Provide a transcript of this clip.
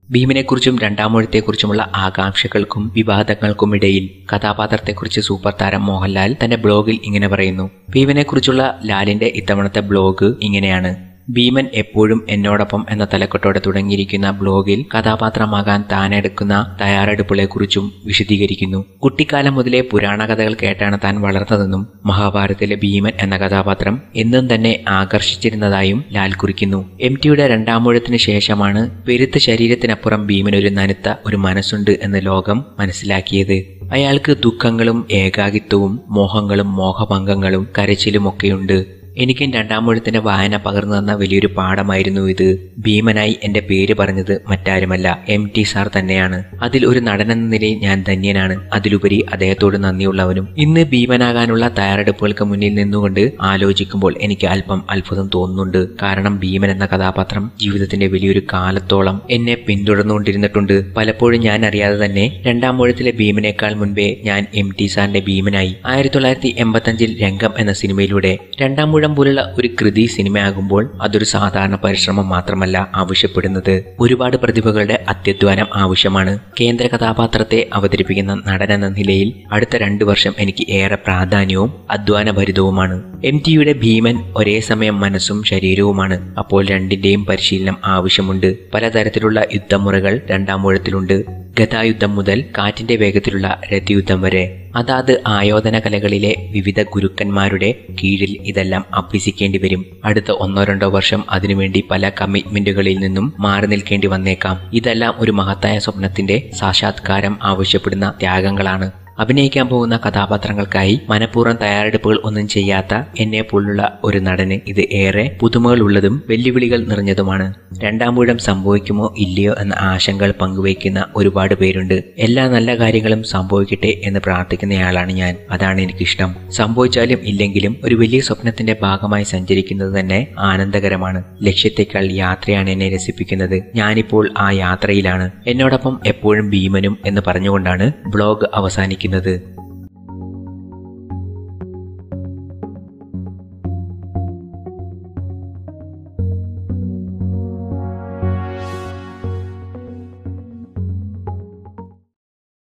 ഭീമനെക്കുറിച്ചും രണ്ടാമൂഴത്തെക്കുറിച്ചുമുള്ള ആകാംക്ഷകൾക്കും വിവാദങ്ങൾക്കുമിടയിൽ കഥാപാത്രത്തെക്കുറിച്ച് super താരം മോഹൻലാൽ തന്റെ ബ്ലോഗിൽ ഇങ്ങനെ പറയുന്നു. ഭീമനെക്കുറിച്ചുള്ള ലാലിന്റെ ഇത്തവണത്തെ ബ്ലോഗ് ഇങ്ങനെയാണ്. ഭീമൻ എപ്പോഴും എന്നോടൊപ്പം എന്ന തലക്കെട്ടോടെ തുടങ്ങിയിരിക്കുന്ന ബ്ലോഗിൽ കഥാപാത്രമാകാൻ താനെടുക്കുന്ന തയ്യാറെടുപ്പുകളെക്കുറിച്ചും വിശദീകരിക്കുന്നു. കുട്ടിക്കാലം മുതലേ പുരാണ കഥകൾ കേട്ടാണ് താൻ വളർന്നതെന്നും മഹാഭാരതത്തിലെ ഭീമൻ എന്ന കഥാപാത്രം എന്നും തന്നെ ആകർഷിച്ചിരുന്നതായും ലാൽ കുറിക്കുന്നു. MTയുടെ രണ്ടാമൂഴത്തിന് ശേഷമാണ് പെരുത്ത ശരീരത്തിനപ്പുറം ഭീമനൊരു നനുത്ത ഒരു മനസ്സുണ്ട് എന്ന് ലോകം മനസ്സിലാക്കിയത്. അയാൾക്ക് ദുഃഖങ്ങളും ഏകാകിത്വവും മോഹങ്ങളും മോഹഭംഗങ്ങളും കരച്ചിലുമൊക്കെയുണ്ട്. എനിക്കും രണ്ടാമൂഴത്തിന്റെ വായന പകർന്നു തന്ന വലിയൊരു പാഠമായിരുന്നു ഇത്. ഭീമനായി എന്റെ പേര് പറഞ്ഞത് മറ്റാരുമല്ല, MT സാർ തന്നെയാണ്. അതിൽ ഒരു നടനെന്ന നിലയിൽ ഞാൻ ധന്യനാണ്. അതിലുപരി അദ്ദേഹത്തോട് നന്ദിയുള്ളവനും. ഇന്ന് ഭീമനാകാനുള്ള തയ്യാറെടുപ്പുകൾക്ക് മുന്നിൽ നിന്നുകൊണ്ട് ആലോചിക്കുമ്പോൾ എനിക്ക് അല്പം അത്ഭുതം തോന്നുന്നുണ്ട്. കാരണം ഭീമൻ എന്ന കഥാപാത്രം ജീവിതത്തിന്റെ വലിയൊരു കാലത്തോളം എന്നെ പിന്തുടർന്നുകൊണ്ടിരുന്നിട്ടുണ്ട്. പലപ്പോഴും ഞാൻ അറിയാതെ തന്നെ രണ്ടാമൂഴത്തിലെ ഭീമനേക്കാൾ മുൻപേ ഞാൻ MT സാറിന്റെ ഭീമനായി. 1985 രംഗം എന്ന സിനിമയിലൂടെ രണ്ടാമൂഴം പോലുള്ള ഒരു കൃതി സിനിമയാകുമ്പോൾ അതൊരു സാധാരണ പരിശ്രമം മാത്രമല്ല ആവശ്യപ്പെടുന്നത്. ഒരുപാട് പ്രതിഭകളുടെ അത്യധ്വാനം ആവശ്യമാണ്. കേന്ദ്ര കഥാപാത്രത്തെ അവതരിപ്പിക്കുന്ന നടനെന്ന നിലയിൽ അടുത്ത 2 വർഷം എനിക്ക് ഏറെ പ്രാധാന്യവും അധ്വാനഭരിതവുമാണ്. MTയുടെ ഭീമൻ ഒരേ സമയം മനസ്സും ശരീരവുമാണ്. അപ്പോൾ രണ്ടിന്റെയും പരിശീലനം ആവശ്യമുണ്ട്. പലതരത്തിലുള്ള യുദ്ധമുറകൾ രണ്ടാമൂഴത്തിലുണ്ട്. ഗദായുദ്ധം മുതൽ കാറ്റിന്റെ വേഗത്തിലുള്ള രഥയുദ്ധം വരെ. അതാത് ആയോധന കലകളിലെ വിവിധ ഗുരുക്കന്മാരുടെ കീഴിൽ ഇതെല്ലാം അഭ്യസിക്കേണ്ടി വരും. അടുത്ത 1-2 വർഷം അതിനുവേണ്ടി പല കമ്മിറ്റ്മെന്റുകളിൽ നിന്നും മാറി നിൽക്കേണ്ടി വന്നേക്കാം. ഇതെല്ലാം ഒരു മഹത്തായ സ്വപ്നത്തിന്റെ സാക്ഷാത്കാരം ആവശ്യപ്പെടുന്ന ത്യാഗങ്ങളാണ്. അഭിനയിക്കാൻ പോകുന്ന കഥാപാത്രങ്ങൾക്കായി മനഃപൂർവ്വം തയ്യാറെടുപ്പുകൾ ഒന്നും ചെയ്യാത്ത എന്നെ പോലുള്ള ഒരു നടന് ഇത് ഏറെ പുതുമകൾ ഉള്ളതും വെല്ലുവിളികൾ നിറഞ്ഞതുമാണ്. രണ്ടാമൂഴം സംഭവിക്കുമോ ഇല്ലയോ എന്ന ആശങ്കകൾ പങ്കുവയ്ക്കുന്ന ഒരുപാട് പേരുണ്ട്. എല്ലാ നല്ല കാര്യങ്ങളും സംഭവിക്കട്ടെ എന്ന് പ്രാർത്ഥിക്കുന്നയാളാണ് ഞാൻ. അതാണ് എനിക്കിഷ്ടം. സംഭവിച്ചാലും ഇല്ലെങ്കിലും ഒരു വലിയ സ്വപ്നത്തിന്റെ ഭാഗമായി സഞ്ചരിക്കുന്നത് തന്നെ ആനന്ദകരമാണ്. ലക്ഷ്യത്തെക്കാൾ യാത്രയാണ് എന്നെ രസിപ്പിക്കുന്നത്. ഞാനിപ്പോൾ ആ യാത്രയിലാണ്. എന്നോടൊപ്പം എപ്പോഴും ഭീമനും എന്ന് പറഞ്ഞുകൊണ്ടാണ് ബ്ലോഗ് അവസാനിക്കുന്നത്.